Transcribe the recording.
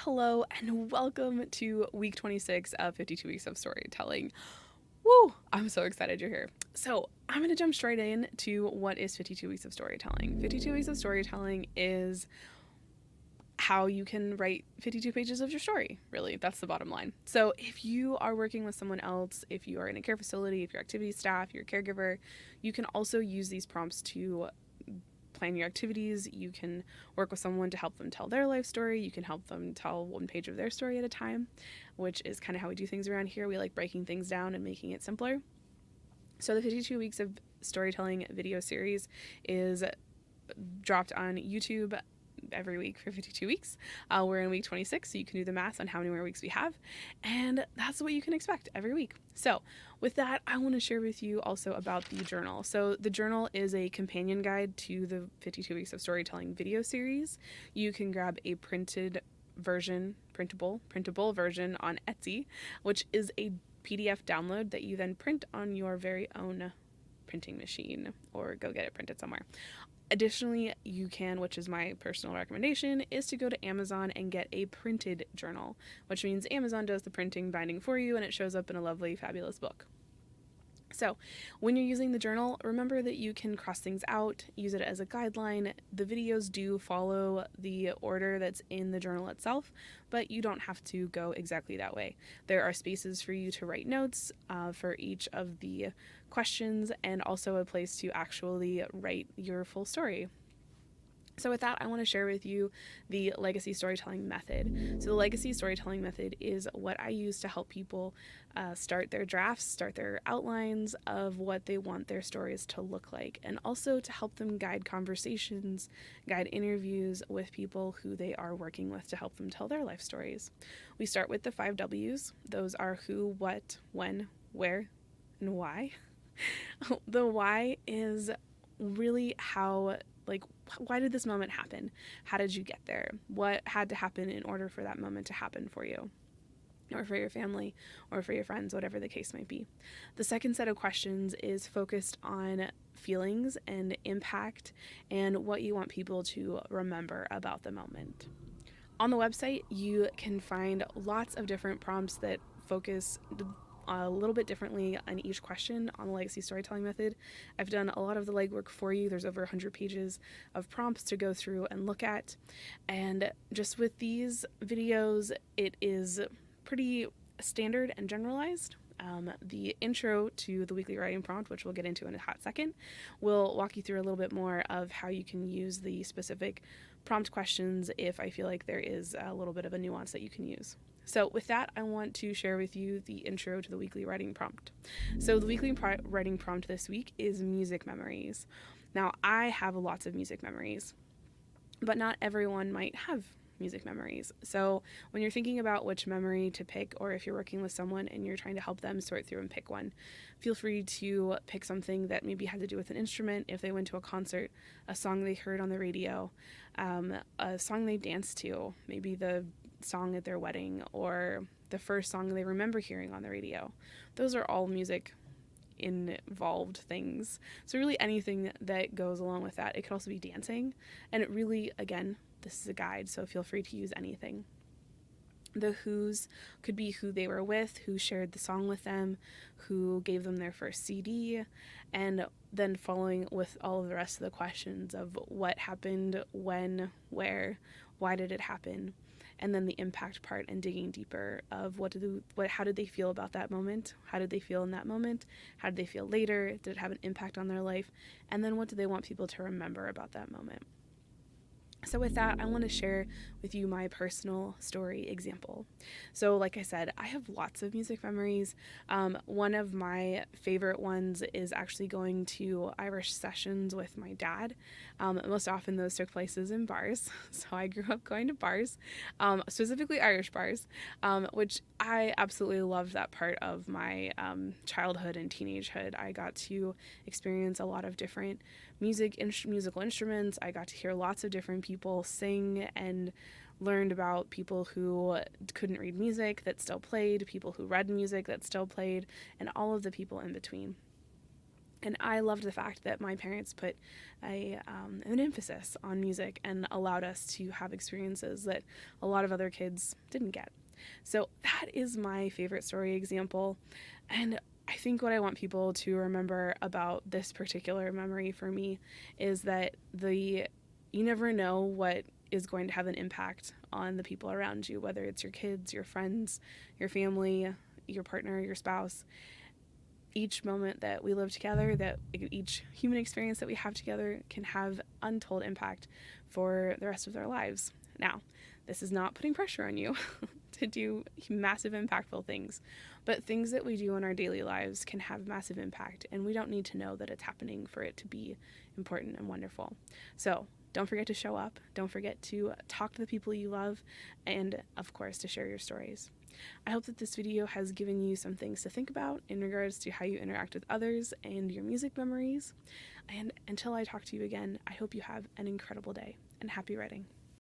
Hello and welcome to week 26 of 52 Weeks of Storytelling. Woo! I'm so excited you're here. So, I'm going to jump straight in to what is 52 Weeks of Storytelling. 52 Weeks of Storytelling is how you can write 52 pages of your story, really. That's the bottom line. So, if you are working with someone else, if you are in a care facility, if you're activity staff, you're a caregiver, you can also use these prompts to plan your activities. You can work with someone to help them tell their life story. You can help them tell one page of their story at a time, which is kind of how we do things around here. We like breaking things down and making it simpler. So the 52 Weeks of Storytelling video series is dropped on YouTube every week for 52 weeks. We're in week 26, so you can do the math on how many more weeks we have. And that's what you can expect every week. So with that, I want to share with you also about the journal. So the journal is a companion guide to the 52 Weeks of Storytelling video series. You can grab a printable version on Etsy, which is a PDF download that you then print on your very own printing machine or go get it printed somewhere. Additionally, you can, which is my personal recommendation, is to go to Amazon and get a printed journal, which means Amazon does the printing binding for you and it shows up in a lovely, fabulous book. So when you're using the journal, remember that you can cross things out, use it as a guideline. The videos do follow the order that's in the journal itself, but you don't have to go exactly that way. There are spaces for you to write notes for each of the questions and also a place to actually write your full story. So with that, I want to share with you the legacy storytelling method. So the legacy storytelling method is what I use to help people start their drafts, start their outlines of what they want their stories to look like, and also to help them guide conversations, guide interviews with people who they are working with to help them tell their life stories. We start with the 5 W's. Those are who, what, when, where, and why. The why is really how, why did this moment happen? How did you get there? What had to happen in order for that moment to happen for you, or for your family, or for your friends, whatever the case might be? The second set of questions is focused on feelings and impact and what you want people to remember about the moment. On the website, you can find lots of different prompts that focus a little bit differently on each question on the legacy storytelling method. I've done a lot of the legwork for you. There's over 100 pages of prompts to go through and look at. And just with these videos, it is pretty standard and generalized. The intro to the weekly writing prompt, which we'll get into in a hot second, will walk you through a little bit more of how you can use the specific prompt questions if I feel like there is a little bit of a nuance that you can use. So with that, I want to share with you the intro to the weekly writing prompt. So the weekly writing prompt this week is music memories. Now, I have lots of music memories, but not everyone might have music memories. So when you're thinking about which memory to pick, or if you're working with someone and you're trying to help them sort through and pick one, feel free to pick something that maybe had to do with an instrument, if they went to a concert, a song they heard on the radio, a song they danced to, maybe the song at their wedding, or the first song they remember hearing on the radio. Those are all music involved things. So really anything that goes along with that. It could also be dancing, and it really, again, this is a guide, so feel free to use anything. The who's could be who they were with, who shared the song with them, who gave them their first CD, and then following with all of the rest of the questions of what happened, when, where, why did it happen, and then the impact part and digging deeper of how did they feel about that moment, how did they feel in that moment, how did they feel later, did it have an impact on their life, and then what do they want people to remember about that moment. So with that, I want to share with you my personal story example. So like I said, I have lots of music memories. One of my favorite ones is actually going to Irish sessions with my dad. Most often those took places in bars. So I grew up going to bars, specifically Irish bars, which I absolutely loved that part of my childhood and teenagehood. I got to experience a lot of different musical instruments. I got to hear lots of different people sing and learned about people who couldn't read music that still played, people who read music that still played, and all of the people in between. And I loved the fact that my parents put an emphasis on music and allowed us to have experiences that a lot of other kids didn't get. So that is my favorite story example. And I think what I want people to remember about this particular memory for me is that you never know what is going to have an impact on the people around you, whether it's your kids, your friends, your family, your partner, your spouse. Each moment that we live together, that each human experience that we have together can have untold impact for the rest of their lives. Now, this is not putting pressure on you to do massive, impactful things, but things that we do in our daily lives can have massive impact, and we don't need to know that it's happening for it to be important and wonderful. So, don't forget to show up. Don't forget to talk to the people you love, and of course, to share your stories. I hope that this video has given you some things to think about in regards to how you interact with others and your music memories. And until I talk to you again, I hope you have an incredible day, and happy writing.